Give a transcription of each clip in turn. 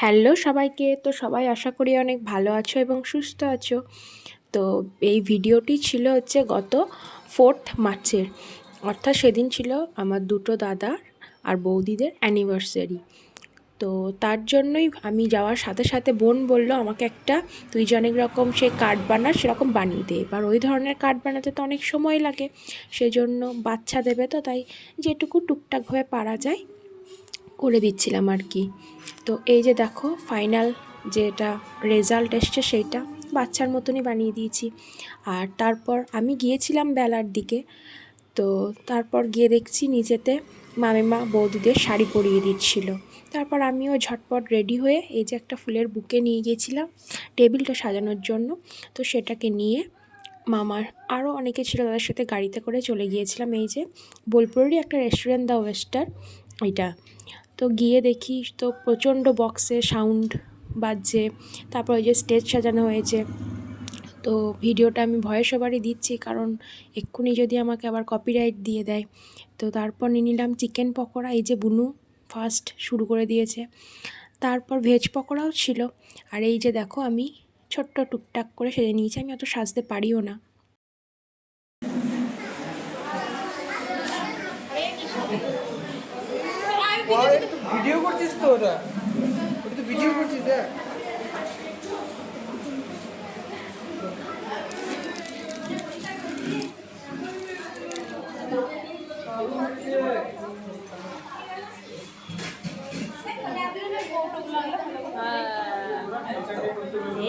Hello সবাইকে। তো সবাই আশা করি অনেক ভালো আছো এবং সুস্থ আছো। তো এই ভিডিওটি ছিল গত 4th মার্চের, অর্থাৎ সেদিন ছিল আমার দুটো দাদা আর বৌদিদের অ্যানিভার্সারি। তো তার জন্যই আমি যাওয়ার সাথে সাথে বোন বলল আমাকে একটা, তুই যে অনেক রকম সে কার্ড বানাস সেরকম বানিয়ে দে। এবার ওই ধরনের কার্ড বানাতে তো অনেক সময় লাগে, সেজন্য বাচ্চা দেবে তো তাই যেটুকু টুকটাকভাবে পারা যায় করে দিচ্ছিলাম আর কি। তো এই যে দেখো ফাইনাল যেটা রেজাল্ট এসছে সেইটা বাচ্চার মতনই বানিয়ে দিয়েছি। আর তারপর আমি গিয়েছিলাম বেলার দিকে, তো তারপর গিয়ে দেখছি নিচেতে মামিমা বৌদিদের শাড়ি পরিয়ে দিচ্ছিল। তারপর আমিও ঝটপট রেডি হয়ে এই যে একটা ফুলের বুকে নিয়ে গিয়েছিলাম টেবিলটা সাজানোর জন্য। তো সেটাকে নিয়ে মামার আরও অনেকে ছিল তাদের সাথে গাড়িতে করে চলে গিয়েছিলাম এই যে বোলপুরেরই একটা রেস্টুরেন্ট দ্য ওয়েস্টার এটা। তো গিয়ে দেখি তো প্রচণ্ড বক্সে সাউন্ড বাজছে, তারপর ওই যে স্টেজ সাজানো হয়েছে। তো ভিডিওটা আমি ভয়েস ওভারই দিচ্ছি, কারণ এক্ষুনি যদি আমাকে আবার কপিরাইট দিয়ে দেয়। তো তারপর নিয়ে নিলাম চিকেন পকোড়া, এই যে বুনু ফার্স্ট শুরু করে দিয়েছে। তারপর ভেজ পকোড়াও ছিল। আর এই যে দেখো আমি ছোট্ট টুকটাক করে সেজে নিয়েছি, আমি অত সাজতে পারিও না। ভিডিও করছিস তো, ওটা তো ভিডিও করছিস।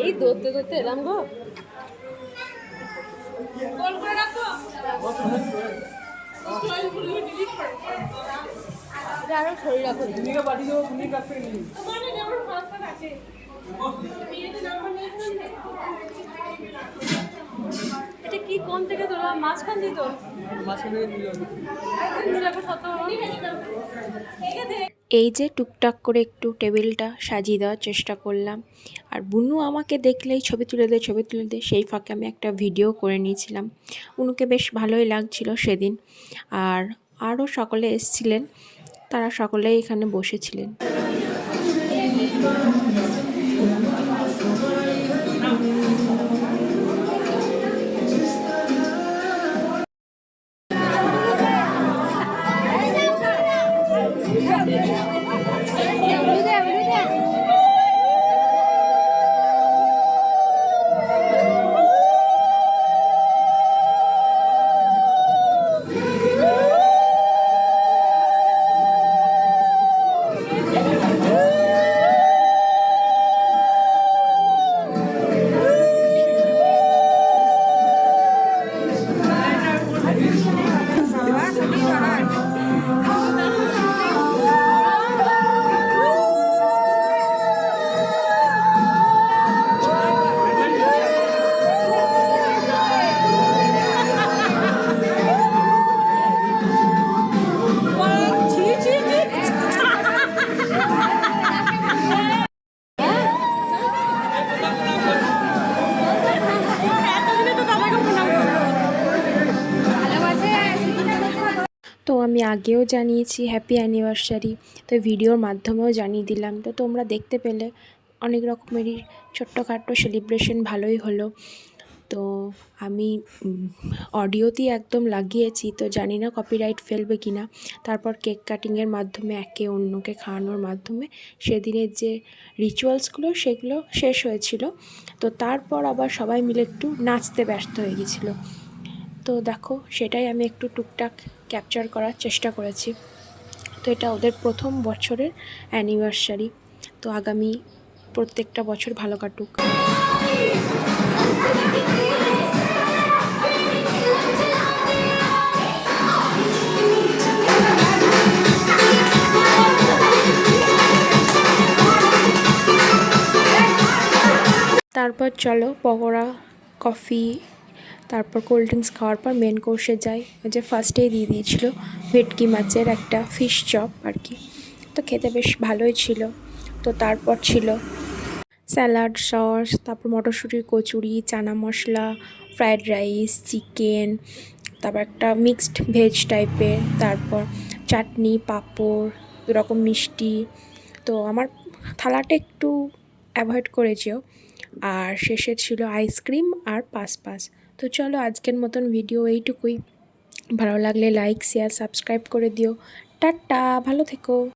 এই ধরতে ধরতে এলাম গো। আরো শরীর রাখো, পাঠিয়ে দেবো, তুমি কাছ থেকে নিয়ে এটা কি কোন থেকে তোলা? মাঝখান দিয়ে তোর এই যে টুকটাক করে একটু টেবিলটা সাজিয়ে দেওয়ার চেষ্টা করলাম। আর বুনু আমাকে দেখলেই ছবি তুলে দে ছবি তুলে দে, সেই ফাঁকে আমি একটা ভিডিও করে নিয়েছিলাম। বুনুকে বেশ ভালোই লাগছিল সেদিন। আর আরও সকলে এসেছিলেন, তারা সকলেই এখানে বসেছিলেন। তো আমি আগেও জানিয়েছি হ্যাপি অ্যানিভার্সারি, তো ভিডিওর মাধ্যমেও জানিয়ে দিলাম। তো তোমরা দেখতে পেলে অনেক রকমেরই ছোট্টখাট্টো সেলিব্রেশন ভালোই হলো। তো আমি অডিওতেই একদম লাগিয়েছি, তো জানি না কপিরাইট ফেলবে কি না। তারপর কেক কাটিংয়ের মাধ্যমে একে অন্যকে খাওয়ানোর মাধ্যমে সেদিনের যে রিচুয়ালসগুলো সেগুলো শেষ হয়েছিল। তো তারপর আবার সবাই মিলে একটু নাচতে ব্যস্ত হয়ে গেছিলো। তো দেখো সেটাই আমি একটু টুকটাক ক্যাপচার করার চেষ্টা করেছি। তো এটা ওদের প্রথম বছরের অ্যানিভার্সারি। তো আগামী প্রত্যেকটা বছর ভালো কাটুক। তারপর চলো পকোড়া, কফি, তারপর কোল্ড ড্রিঙ্কস খাওয়ার পর মেন কোর্সে যাই। ওই যে ফার্স্টেই দিয়ে দিয়েছিল ভেটকি মাছের একটা ফিশ চপ আর কি। তো খেতে বেশ ভালোই ছিল। তো তারপর ছিল স্যালাড, সস, তারপর মটরশুঁটির kachori, chana masala, fried rice, chicken, তারপর একটা মিক্সড ভেজ টাইপের, তারপর চাটনি, পাঁপড়, দুরকম মিষ্টি। তো আমার থালাটা একটু অ্যাভয়েড করে যেও। আর শেষে ছিল আইসক্রিম আর পাস। তো চলো আজকের মতন ভিডিও এইটুকুই। ভালো লাগলে লাইক শেয়ার সাবস্ক্রাইব করে দিও। টাটা, ভালো থেকো।